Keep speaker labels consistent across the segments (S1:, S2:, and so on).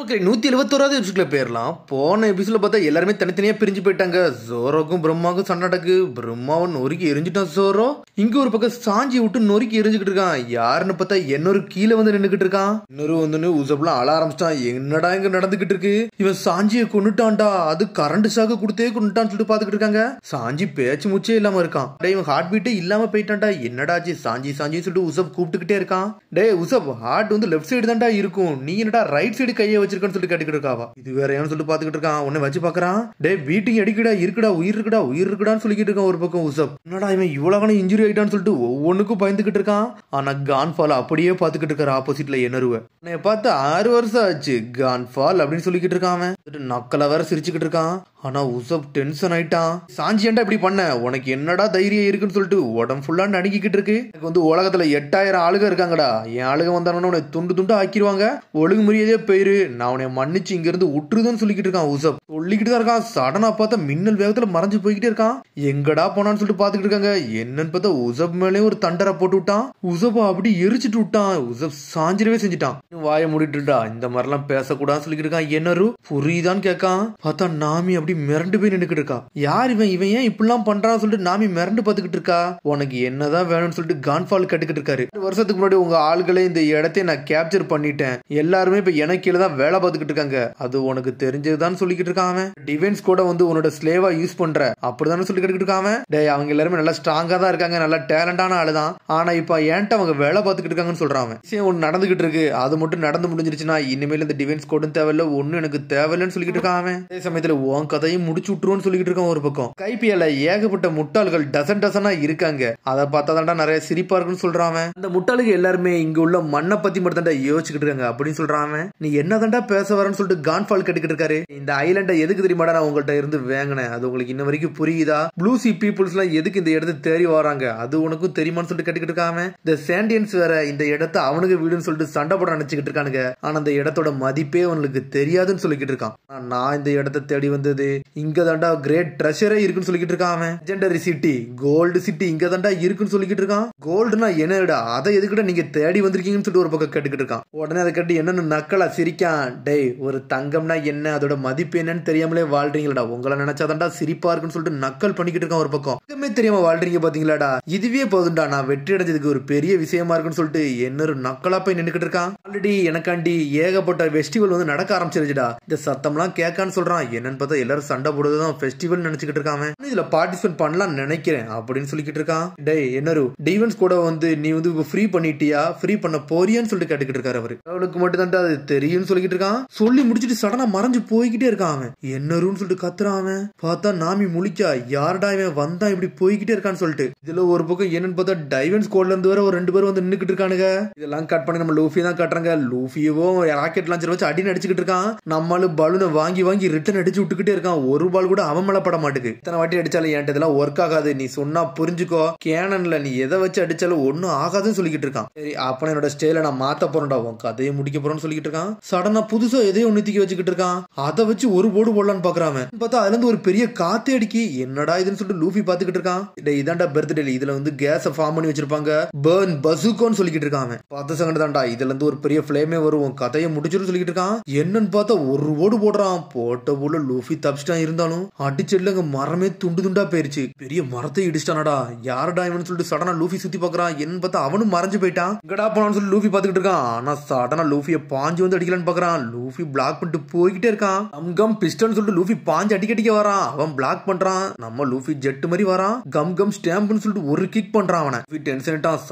S1: Okay 171வது எபிசோட்ல போயிடலாம். போன எபிசோட்ல பார்த்தா எல்லாருமே தனித்தனியா பிரிஞ்சு போயிட்டாங்க. ஜோரோக்கும் பிரம்மாவுக்கும் சண்டை நடக்கு. பிரம்மாவை நொறுக்கி எரிஞ்சிட்டான் ஜோரோ. இங்க ஒரு பக்கம் சாஞ்சி விட்டு நொறுக்கி எரிஞ்சுக்கிட்டு இருக்கான். யாருன்னு பார்த்தா இன்னொரு கீழே வந்து நின்றுகிட்டு இருக்கான். இன்னொரு வந்து உசப்லாம் அழ ஆரம்பிச்சிட்டான். என்னடா இங்க நடந்துகிட்டு இருக்கு, இவன் சாஞ்சியை கொண்டுட்டான்டா, அது கரண்ட் ஷாக்கு கொடுத்தே கொண்டுட்டான்னு சொல்லிட்டு பாத்துக்கிட்டு இருக்காங்க. சாஞ்சி பேச்சு மூச்சே இல்லாம இருக்கான். டே இவன் ஹார்ட் பீட்டே இல்லாம போயிட்டான்டா. என்னடாச்சு சாஞ்சி சாஞ்சின்னு சொல்லிட்டு உசப் கூப்பிட்டுக்கிட்டே இருக்கான். டே உசப், ஹார்ட் வந்து லெஃப்ட் சைடு தான்டா இருக்கும், நீ என்னடா ரைட் சைடு கையை வச்சிருக்கான்னு சொல்லிட்டு கேட்டுக்கிட்டு இருக்காவா. இது வேற ஏன்னு சொல்லிட்டு பாத்துக்கிட்டு இருக்கான். உன்னை வச்சு பாக்குறான். டே பீட்டிங் அடிக்கடா, இருக்குடா, உயிர் இருக்குடா, உயிர் இருக்குடான்னு சொல்லிக்கிட்டு இருக்கான். ஒரு பக்கம் உசப் என்னடா இவன் இவ்வளவு இன்ஜுரி ஆயிட்டான்னு சொல்லிட்டு ஒவ்வொன்னுக்கும் பயந்துகிட்டு இருக்கான். ஆனா கான்ஃபால் அப்படியே பாத்துக்கிட்டு இருக்காரு ஆப்போசிட்ல என்னருவ. உன்னை பார்த்து 6 வருஷம் ஆச்சு கான்ஃபால் அப்படின்னு சொல்லிக்கிட்டு இருக்கான். அவன் நக்கல வேற சிரிச்சுக்கிட்டு இருக்கான். ஆனா உசப் டென்ஷன் ஆயிட்டான். சாஞ்சி ஏன்டா இப்படி பண்ண, உனக்கு என்னடா தைரியம் இருக்குன்னு சொல்லிட்டு உடம்பு ஃபுல்லா நடுங்கிக்கிட்டு இருக்கு. எனக்கு வந்து உலகத்துல 8000 ஆளுக இருக்காங்கடா, என் ஆளுக வந்தானு உன்னை துண்டு துண்டு ஆக்கிடுவாங்க, ஒழுங்கு முறையதே போயிரு, நான் உன்னை மன்னிச்சு இங்க இருந்து விட்டுருதுன்னு சொல்லிக்கிட்டு இருக்கான். உசப் சொல்லிக்கிட்டு தான் இருக்கான். சடனா பார்த்தா மின்னல் வேகத்துல மறைஞ்சு போய்கிட்டே இருக்கான். எங்கடா போனான்னு சொல்லிட்டு பாத்துக்கிட்டு இருக்காங்க. என்னன்னு பார்த்தா உசப் மேலே ஒரு தண்டரை போட்டு விட்டான். உசப் அப்படி எரிச்சிட்டு விட்டான். உசப் சாஞ்சிரவே செஞ்சுட்டான். வாயை மூடிட்டுடா, இந்த மாதிரிலாம் பேசக்கூடாதுன்னு சொல்லிக்கிட்டு இருக்கான். என்னரு புரியுதான்னு கேட்கான். பார்த்தா நாமி அப்படி மிரண்டு போய் நின்னுக்கிட்டு இருக்கா. யார் இவன், இவன் ஏன் இப்படிலாம் பண்றான்னு சொல்லிட்டு நாமி மிரண்டு பாத்துக்கிட்டு இருக்கா. உனக்கு என்னதான் வேணும்னு சொல்லிட்டு கான்ஃபால் கட்டுக்கிட்டு இருக்காரு. 2 வருஷத்துக்கு முன்னாடி உங்க ஆளுகளை இந்த இடத்தையும் நான் கேப்சர் பண்ணிட்டேன், எல்லாருமே இப்ப எனக்கு கீழே தான் வேலை பார்த்துக்கிட்டு இருக்காங்க, அது உனக்கு தெரிஞ்சதுதான் சொல்லிக்கிட்டு இருக்கான். அவன் டிஃபென்ஸ் கூட வந்து உன்னோட ஸ்லேவா யூஸ் பண்ற அப்படிதானே சொல்லி கேட்டுக்கிட்டு இருக்கான். டேய் அவங்க எல்லாருமே நல்லா ஸ்ட்ராங்கா தான் இருக்காங்க, நல்லா டேலண்டான ஆளுதான், ஆனா இப்ப ஏன்ட்ட அவங்க வேலை பார்த்துக்கிட்டு இருக்காங்கன்னு சொல்றான். விஷயம் ஒண்ணு நடந்துகிட்டு இருக்கு, அது மட்டும் நடந்து முடிஞ்சிருச்சுன்னா இனிமேல் இந்த டிஃபென்ஸ் கோடும் தேவையில்ல, ஒன்னும் எனக்கு தேவையில்லைன்னு சொல்லிக்கிட்டு இருக்கான். அதே சமயத்துல உன் கதையும் முடிச்சு விட்டுருவோன்னு சொல்லிக்கிட்டு இருக்கான். ஒரு பக்கம் கைபிஎல்ல ஏகப்பட்ட முட்டாள்கள் டசனா இருக்காங்க, அதை பார்த்தாதான்டா நிறைய சிரிப்பா இருக்குன்னு சொல்றான். அந்த முட்டாளுக்கு எல்லாருமே இங்க உள்ள மண்ணை பத்தி மட்டும் தான் யோசிச்சுக்கிட்டு இருக்காங்க அப்படின்னு சொல்றான். நீ என்னதான்டா பேச வரன்னு சொல்லிட்டு கான்ஃபால் கேட்டுக்கிட்டு இருக்காரு. இந்த ஐலண்டை எதுக்கு தெரியுமாடா நான் உங்கள்கிட்ட இருந்து வாங்கினேன், அது உங்களுக்கு இன்ன வரைக்கும் புரியுதா? ப்ளூ சி பீப்புள்ஸ் எல்லாம் எதுக்கு இந்த இடத்தை தேடி வராங்க, அது உனக்கும் தெரியுமான்னு சொல்லிட்டு கேட்டுக்கிட்டு இருக்காம. இந்த சாண்டியன்ஸ் வேற இந்த இடத்த அவனுக்கு வீடுன்னு சொல்லிட்டு சண்டை போட நினைச்சுக்கிட்டு இருக்கானுங்க. ஆனா அந்த இடத்தோட மதிப்பே அவனுக்கு தெரியாதுன்னு சொல்லிக்கிட்டு இருக்கான். நான் இந்த இடத்தை தேடி வந்தது, இங்க தாண்டா கிரேட் ட்ரெஷரே இருக்குன்னு சொல்லிக்கிட்டு இருக்கான். லெஜெண்டரி சிட்டி, கோல்டு சிட்டி இங்க தாண்டா இருக்குன்னு சொல்லிக்கிட்டு இருக்கான். கோல்டுனா என்னடா, அதை எதுக்கிட்ட நீங்க தேடி வந்திருக்கீங்கன்னு சொல்லிட்டு ஒரு பக்கம் கேட்டுக்கிட்டு இருக்கான். உடனே அதை கேட்டு என்னன்னு நக்கலா சிரிக்கான். டேய் ஒரு தங்கம்னா என்ன, அதோட மதிப்பு என்னன்னு தெரியாமலே வாழ்றீங்களா, உங்களை நினைச்சாதான்டா சிரிப்பா இருக்குன்னு சொல்லிட்டு நக்கல் பண்ணிக்கிட்டு இருக்கான். ஒரு பக்கம் எதுவுமே தெரியாம வாழ்றீங்க பாத்தீங்களாடா, இதுவே போதும்டா, நான் வெற்றி அடைஞ்சதுக்கு ஒரு பெரிய விஷயமா இருக்குன்னு சொல்லிட்டு என்ன நக்கலா போய் நின்னுக்கிட்டு இருக்கான். ஆல்ரெடி எனக்காண்டி ஏகப்பட்ட ஃபெஸ்டிவல் வந்து நடக்க ஆரம்பிச்சிருச்சுடா, இந்த சத்தம்லாம் கேட்கான்னு சொல்றான். என்னன்னு பார்த்தா எல்லாரும் சண்டை போடுறதுதான் ஃபெஸ்டிவல் நினைச்சுக்கிட்டு இருக்கான். இதுல பார்ட்டிசிபேட் பண்ணலாம் நினைக்கிறேன் அப்படின்னு சொல்லிக்கிட்டு இருக்கான். டேய் என்னரு டிவென்ஸ் கூட வந்து நீ வந்து ஃப்ரீ பண்ணிட்டியா, ஃப்ரீ பண்ண போறியான்னு சொல்லிட்டு கேட்டுக்கிட்டு இருக்காரு. அவரு அவளுக்கு மட்டும் தான் அது தெரியும்னு சொல்லிக்கிட்டு இருக்கான். சொல்லி முடிச்சுட்டு சடனா மறைஞ்சு போய்கிட்டே இருக்கான். அவன் என்னருன்னு சொல்லிட்டு கத்துறான். அவன் பார்த்தா நாமி முழிக்கா, யாரடா இவன் வந்தா இப்படி போய்கிட்டே இருக்கான்னு சொல்லிட்டு. இதுல ஒரு பக்கம் என்னன்னு பார்த்தா டைவன்ஸ் கோட்ல இருந்து வர ஒரு 2 பேரும் வந்து நின்னுக்கிட்டு இருக்கானுங்க. இதெல்லாம் கட் பண்ணி நம்ம லூஃபி தான் கட்டுறாங்க. லூஃபியவும் ராக்கெட் லான்ச்சர் வச்சு அடி அடிச்சுக்கிட்டு இருக்கான். நம்மளும் பலூனை வாங்கி வாங்கி ரிட்டர்ன் அடிச்சு விட்டுக்கிட்டே இருக்கான். ஒரு பால் கூட அவன் மேல பட மாட்டுக்கு. இத்தனை வாட்டி அடிச்சாலும் என்கிட்ட இதெல்லாம் ஒர்க் ஆகாது, நீ சொன்னா புரிஞ்சுக்கோ, கேனன்ல நீ எதை வச்சு அடிச்சாலும் ஒன்னும் ஆகாதுன்னு சொல்லிக்கிட்டு இருக்கான். சரி அப்ப என்னோட ஸ்டைல நான் மாத்த போறேன்டா, உன் கதையை முடிக்க போறேன்னு சொல்லிக்கிட்டு இருக்கான். சடனா புதுசா எதையோ ஒண்ணு தூக்கி வச்சுக்கிட்டு இருக்கான். அதை வச்சு ஒரு போடு போடலான்னு பாக்குறான். பார்த்தா அதுல இருந்து ஒரு பெரிய காத்து அடிக்கி, என்னடா இதுன்னு சொல்லிட்டு லூஃபி பாத்துக்கிட்டு இருக்கான். இதாண்டா பர்த்டே, இதுல வந்து கேஸ ஃபார்ம் பண்ணி வச்சிருப்பாங்க, பர்ன் பசுகோன்னு சொல்லிக்கிட்டு இருக்கான். பார்த்த செகண்ட் தான்டா இதுல இருந்து ஒரு பெரிய ஃபிளேமே வரும், உன் கதையை முடிச்சிட்டு சொல்லிக்கிட்டு இருக்கான். என்னன்னு பார்த்தா ஒரு ஓடு போடுறான். போட்ட போல லூஃபி தப்பிச்சிட்டான். இருந்தாலும் அடிச்செல்ல மரமே துண்டு துண்டா போயிருச்சு. பெரிய மரத்தை இடிச்சிட்டானடா, யாரடா இவனு சொல்லிட்டு சடனா லூஃபி சுத்தி பாக்குறான். என்னன்னு பார்த்தா அவனும் மறைஞ்சு போயிட்டான். எங்கடா போனான்னு சொல்லி லூஃபி பாத்துக்கிட்டு இருக்கான். ஆனா சடனா லூஃபியை பாஞ்சு வந்து அடிக்கலான்னு பாக்குறான். லூஃபி பிளாக் பண்ணிட்டு போய்கிட்டே இருக்கான். கம் பிஸ்டன் சொல்லிட்டு லூஃபி பாஞ்சு அடிக்க வரான். அவன் பிளாக் பண்றான். நம்ம லூஃபி ஜெட் மாதிரி வரான். கம் ஸ்டாம்ப்னு சொல்லிட்டு ஒரு கிக் பண்றான். அவனை டென்ஷன்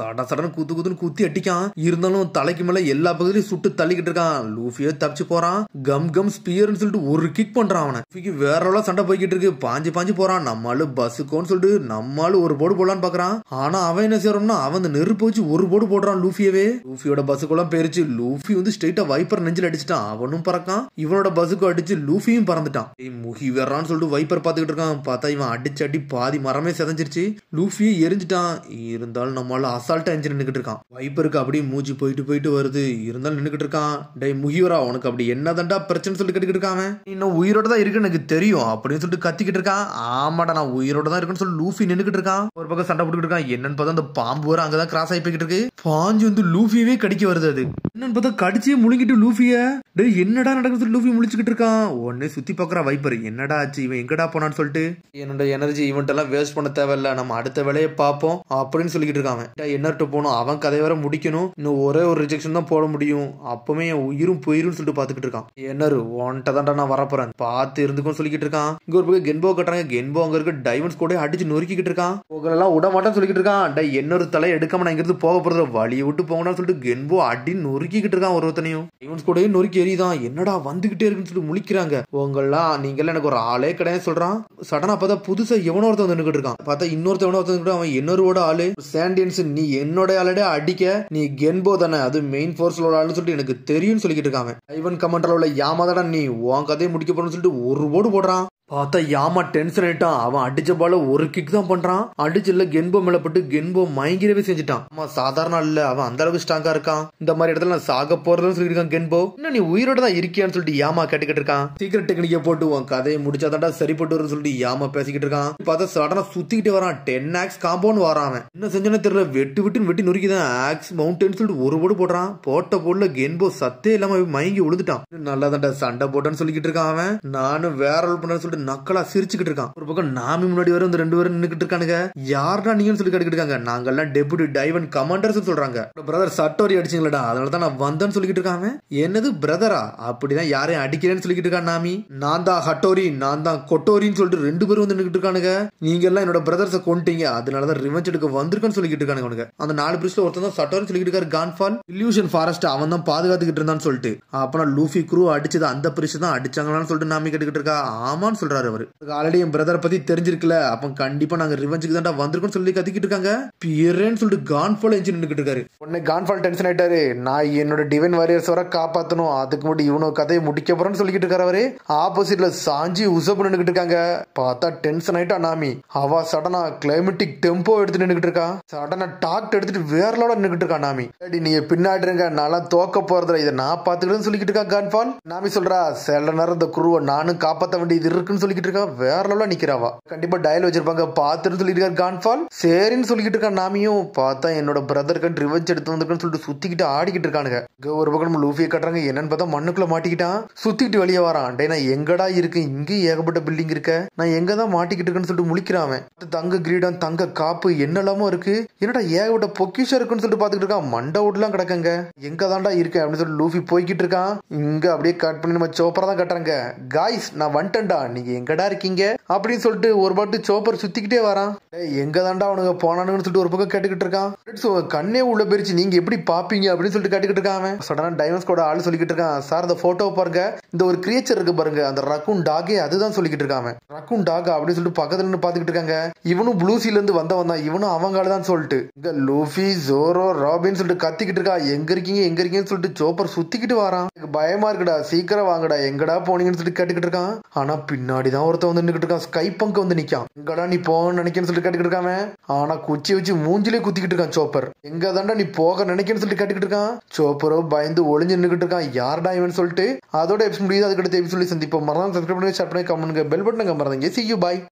S1: சடன குத்துன்னு குத்தி அடிக்கான். இருந்தாலும் தலைக்கு மேல எல்லா பகுதியிலும் சுட்டு தள்ளிக்கிட்டு இருக்கான். லூஃபியே தப்பிச்சு போறான். கம் ஸ்பியர்னு சொல்லிட்டு ஒரு கிக் பண்றான். அவனை வேற எவ்வளவு சண்டை போய்கிட்டு இருக்கு, பாஞ்சு போறான். நம்மளால பஸ்ஸுக்கோன்னு சொல்லிட்டு நம்மளால ஒரு போடு போடலான்னு பாக்குறான். ஆனா அவன் என்ன செய்யறோம்னா அவன் நெருப்பு வச்சு ஒரு போடு போடுறான் லூஃபியவே. லூஃபியோட பஸ்ஸுக்கெல்லாம் போயிருச்சு. லூஃபி வந்து ஸ்ட்ரெயிட்டா வைப்பர் நெஞ்சில் அடிச்சுட்டான். அவனும் பறக்கான். இவனோட பஸ்ஸுக்கு அடிச்சு லூஃபியும் பறந்துட்டான். முகி வேறான்னு சொல்லிட்டு வைப்பர் பாத்துக்கிட்டு இருக்கான். பார்த்தா இவன் அடிச்சு அடி பாதி மரமே செதஞ்சிருச்சு. லூஃபியே எரிஞ்சிட்டான். இருந்தாலும் நம்மளால அசால்ட்டா எஞ்சி நின்னுக்கிட்டு இருக்கான். வைப்பருக்கு அப்படியே மூஞ்சி போயிட்டு வருது. இருந்தாலும் நின்னுக்கிட்டு இருக்கான். டே முகிவரா உனக்கு அப்படி என்னதான்டா பிரச்சனை சொல்லிட்டு கேட்டுக்கிட்டு இருக்கான். இன்னும் உயிரோட தான் இருக்கு எனக்கு தெரியும் அப்படின்னு சொல்லிட்டு கத்திக்கிட்டு இருக்கான். ஆமா ஆமாடா நான் உயிரோட தான் இருக்குன்னு சொல்லி லூஃபி நின்னுக்கிட்டு இருக்கான். ஒரு பக்கம் சண்டை போட்டுக்கிட்டு இருக்கான். என்னன்னு பார்த்தா அந்த பாம்பு வர அங்கதான் கிராஸ் ஆகி போய்கிட்டு இருக்கு. பாஞ்சு வந்து லூஃபியவே கடிக்க வருது. அது என்னன்னு பார்த்தா கடிச்சே முழுங்கிட்டு லூஃபிய டேய் என்னடா நடக்குது லூஃபி முழிச்சுக்கிட்டு இருக்கான். உடனே சுத்தி பாக்குற வைப்பர் என்னடா ஆச்சு இவன் எங்கடா போனான்னு சொல்லிட்டு என்னோட எனர்ஜி இவன்ட் எல்லாம் வேஸ்ட் பண்ண தேவையில்ல நம்ம அடுத்த வேலையை பார்ப்போம் அப்படின்னு சொல்லிக்கிட்டு இருக்கான். என்னட்டு போனோம் அவன் கதை வர முடிக்கணும். இன்னும் ஒரே ஒரு ரிஜெக்ஷன் தான் போட முடியும். அப்பவே என் உயிரும் போயிரும் சொல்லிட்டு பாத்துக்கிட்டு இருக்கான். என்னரு ஒன்ட்ட தான்டா நான் வரப்போறேன் பார்த்து இருந்துக்கும் சொல்லிக்கிட்டு இருக்கான். இங்க ஒரு பக்கம் கென்போ கட்டுறாங்க. கென்போ அங்க இருக்க டைமண்ட்ஸ் கூட அடிச்சு நொறுக்கிட்டு இருக்கான். உங்களெல்லாம் விட மாட்டேன்னு சொல்லிக்கிட்டு இருக்கான். டே என்னொரு தலை எடுக்காம நான் இங்கிருந்து போக போறது வழியை விட்டு போங்கன்னு சொல்லிட்டு கென்போ அடி நொறுக்கிட்டு இருக்கான். ஒருத்தனையும் டைமண்ட்ஸ் கூட நொறுக்கி எரியுதான். என்னடா வந்துகிட்டே இருக்குன்னு சொல்லிட்டு முழிக்கிறாங்க. உங்கெல்லாம் நீங்கெல்லாம் எனக்கு ஒரு ஆளே கிடையாது சொல்றான். சடனா பார்த்தா புதுசா எவனோ ஒருத்தன் வந்து நின்னுட்டு இருக்கான். பார்த்தா இன்னொருத்த எவனோ ஒருத்தன் அவன் என்னோட ஆளு சாண்டியன்ஸ் நீ என்னோட ஆளடே அடிக்க நீ கென்போ தானே அது மெயின் போர்ஸ்ல ஆளுன்னு சொல்லிட்டு எனக்கு தெரியும்னு சொல்லிக்கிட்டு இருக்காங்க. ஐவன் கமாண்டர்ல உள்ள யாமாதாடா நீ உன் கதையை முடிக்க போறன்னு சொல்லிட்டு ஒரு போடு போடுறான். பார்த்தா யாமா டென்ஷன் ஆயிட்டான். அவன் அடிச்ச பால ஒரு கிக் தான் பண்றான். அடிச்சுல கென்போ மேல பட்டு கென்போ மயங்கிரவே செஞ்சுட்டான். ஆமா சாதாரண இல்ல அவன் அந்த அளவுக்கு ஸ்ட்ராங்கா இருக்கான். இந்த மாதிரி இடத்துல நான் சாக போறதுன்னு சொல்லிருக்கான் கென்போ. இன்னும் நீ உயிரோட தான் இருக்கியான்னு சொல்லிட்டு யாமா கேட்டுக்கிட்டு இருக்கான். சீக்கிரம் டெக்னிக்க போட்டு உன் கதையை முடிச்சாதான்டா சரிப்பட்டு வரும்னு சொல்லிட்டு யாமா பேசிக்கிட்டு இருக்கான். பார்த்தா சடனா சுத்திக்கிட்டு வரான். 10 ஆக்ஸ் காம்பவுண்ட் வரான். அவன் என்ன செஞ்சானே தெரியல வெட்டி நொறுக்கிதான் ஆக்ஸ் மவுண்டன் சொல்லிட்டு ஒரு போடு போடுறான். போட்ட போடல கென்போ சத்தே இல்லாம மயங்கி விழுந்துட்டான். நல்லாதான்டா சண்டை போட்டான்னு சொல்லிக்கிட்டு இருக்கான். அவன் நானும் வேற ரோல் பண்ணு சொல்லிட்டு நக்கலா சிரிச்சுக்கிட்டு இருக்கான். ஒரு பக்கம் நாமி முன்னாடி வர இந்த 2 பேரும் நின்னுக்கிட்டு இருக்கானுங்க. யாரா நீங்கன்னு சொல்லி கேட்டுக்கிட்டு இருக்காங்க. நாங்கெல்லாம் டெபுட்டி டைவன் கமாண்டர்ஸ் சொல்றாங்க. பிரதர் சட்டோரி அடிச்சிங்களடா அதனாலதான் நான் வந்தேன்னு சொல்லிக்கிட்டு இருக்காங்க. என்னது பிரதரா அப்படிதான் யாரையும் அடிக்கிறேன்னு சொல்லிக்கிட்டு இருக்கான் நாமி. நான் தான் ஹட்டோரி நான் தான் கொட்டோரின்னு சொல்லிட்டு 2 பேரும் வந்து நின்னுக்கிட்டு இருக்கானுங்க. நீங்க எல்லாம் என்னோட பிரதர்ஸை கொண்டீங்க அதனாலதான் ரிவெஞ்ச் எடுக்க வந்திருக்கேன்னு சொல்லிக்கிட்டு இருக்கானுங்க. அந்த 4 பிரிஸ்ல ஒருத்தன் தான் சட்டோரி சொல்லிக்கிட்டு இருக்காரு. கான்ஃபால் இல்யூஷன் ஃபாரஸ்ட் அவன் தான் பாதுகாத்துக்கிட்டு இருந்தான்னு சொல்லிட்டு அப்பனா லூஃபி குரூ அடிச்சது அந்த பிரிஸ் தான் அடிச்சாங்களான்னு சொல்லிட்டு நாமி கேட்டுக்கிட்டு இருக்கா. ஆமான்னு சொல்றாரு அவரு. ஆல்ரெடி என் பிரதரை பத்தி தெரிஞ்சிருக்கல அப்ப கண்டிப்பா நாங்க ரிவெஞ்சுக்கு தான் வந்திருக்கோம் சொல்லி கத்திக்கிட்டு இருக்காங்க. பியரேன்னு சொல்லிட்டு கான்ஃபால் என்ஜின் நின்னுக்கிட்டு இருக்காரு. உடனே கான்ஃபால் டென்ஷன் ஆயிட்டாரு. நான் என்னோட டிவைன் வாரியர்ஸ் வர காப்பாத்தணும் அதுக்கு முன்னாடி இவனோ கதையை முடிக்க போறேன்னு சொல்லிக்கிட்டு இருக்காரு. அவரு ஆப்போசிட்ல சாஞ்சி உசப்பு நின்னுக்கிட்டு இருக்காங்க. பார்த்தா டென்ஷன் ஆயிட்டா நாமி. அவ சடனா கிளைமேட்டிக் டெம்போ எடுத்து நின்னுக்கிட்டு இருக்கா. சடனா டாக்ட் எடுத்துட்டு வேறலோட நின்னுக்கிட்டு இருக்கா நாமி. நீங்க பின்னாடி இருங்க நல்லா தோக்க போறதுல இதை நான் பாத்துக்கிட்டு சொல்லிக்கிட்டு இருக்கா கான்ஃபால். நாமி சொல்றா சில நேரம் இந்த குருவை நானும் காப்பாற்ற வேண்டியது இருக்குன்னு சொல்லிக்கிட்டு இருக்கா. வேற லெவல்ல நிக்கிறாவா. கண்டிப்பா டயல் வச்சிருப்பாங்க பாத்துன்னு சொல்லிட்டு இருக்காரு கான்ஃபால். சரின்னு சொல்லிக்கிட்டு இருக்கா நாமியும். பார்த்தா என்னோட பிரதருக்கு ரிவெஞ்ச் எடுத்து வந்திருக்குன்னு சொல்லிட்டு சுத்திக்கிட்டு ஆடிக்கிட்டு இருக்கானுங்க. ஒரு பக்கம் லூஃபியை கட்டுறாங்க. என்னன்னு பார்த்தா மண்ணுக்குள்ள மாட்டிக்கிட்டான். சுத்திட்டு வெளியே வரான். டே நான் எங்கடா இருக்கு இங்க ஏகப்பட்ட பில்டிங் இருக்க நான் எங்க தான் மாட்டிக்கிட்டு இருக்கேன்னு சொல்லிட்டு முழிக்கிறான். தங்க கிரீடம் தங்க காப்பு என்னெல்லாமோ இருக்கு. என்னடா ஏகப்பட்ட பொக்கிஷம் இருக்குன்னு சொல்லிட்டு பாத்துக்கிட்டு இருக்கான். மண்டை ஓட்டுலாம் கிடக்குங்க. எங்க தான்டா இருக்கேன் அப்படின்னு சொல்லிட்டு லூஃபி போய்கிட்டு இருக்கான். இங்க அப்படியே கட் பண்ணி நம்ம சோப்பரா தான் கட்டுறாங்க. காய்ஸ் நான் வந்துட்டேன்டா நீங்க எங்கடா இருக்கீங்க அப்படின்னு சொல்லிட்டு ஒரு பாட்டு சோப்பர் சுத்திக்கிட்டே வரான். எங்க தாண்டா அவனுங்க போனானுன்னு சொல்லிட்டு ஒரு பக்கம் கேட்டுக்கிட்டு இருக்கான். கண்ணே உள்ள போயிருச்சு நீங்க எப்படி பாப்பீங்க அப்படின்னு சொல்லிட்டு கேட்டுக்கிட்டு இருக்கான். சடனா டைமண்ட்ஸ் கூட ஆளு சொல்லிக்கிட்டு இருக்கான். சார் இந்த போட்டோ பாருங்க இந்த ஒரு கிரியேச்சர் இருக்கு பாருங்க அந்த ரக்கூன் டாகே அதுதான் சொல்லிக்கிட்டு இருக்கான். ரக்கூன் டாக் அப்படின்னு சொல்லிட்டு பக்கத்துல இருந்து பாத்துக்கிட்டு இருக்காங்க. இவனும் ப்ளூசில இருந்து வந்தான் இவனும் அவங்க தான் சொல்லிட்டு இங்க லூஃபி ஜோரோ ராபின் சொல்லிட்டு கத்திக்கிட்டு இருக்கா. எங்க இருக்கீங்கன்னு சொல்லிட்டு சோப்பர் சுத்திக்கிட்டு வரான். பயமா இருக்குடா சீக்கிரம் வாங்கடா எங்கடா போனீங்கன்னு சொல்லிட்டு கேட்டுக்கிட்டு இருக்கான். ஆனா பின்னாடிதான் ஒருத்தன் வந்து நின்னுக்கிட்டு இருக்கான். ஸ்கை பங்க் வந்து நிக்கான். எங்கடா நீ போக நினைக்கன்னு சொல்லிட்டு கேட்டுக்கிட்டு இருக்காம. ஆனா குச்சி வச்சு மூஞ்சிலே குத்திக்கிட்டு இருக்கான் சோப்பர். எங்க தாண்டா நீ போக நினைக்கன்னு சொல்லிட்டு கேட்டுக்கிட்டு இருக்கான். சோப்பரோ பயந்து ஒளிஞ்சு நின்னுக்கிட்டு இருக்கான். யார்டா இவன் சொல்லிட்டு அதோட எபிசோட் முடியுது. அதுக்கடுத்து எபிசோட் சந்திப்போம். மறந்து சப்ஸ்கிரைப் பண்ணுங்க ஷேர் பண்ணுங்க கமெண்ட் பண்ணுங்க பெல் பட்டனை மறந்துங்க. See you bye.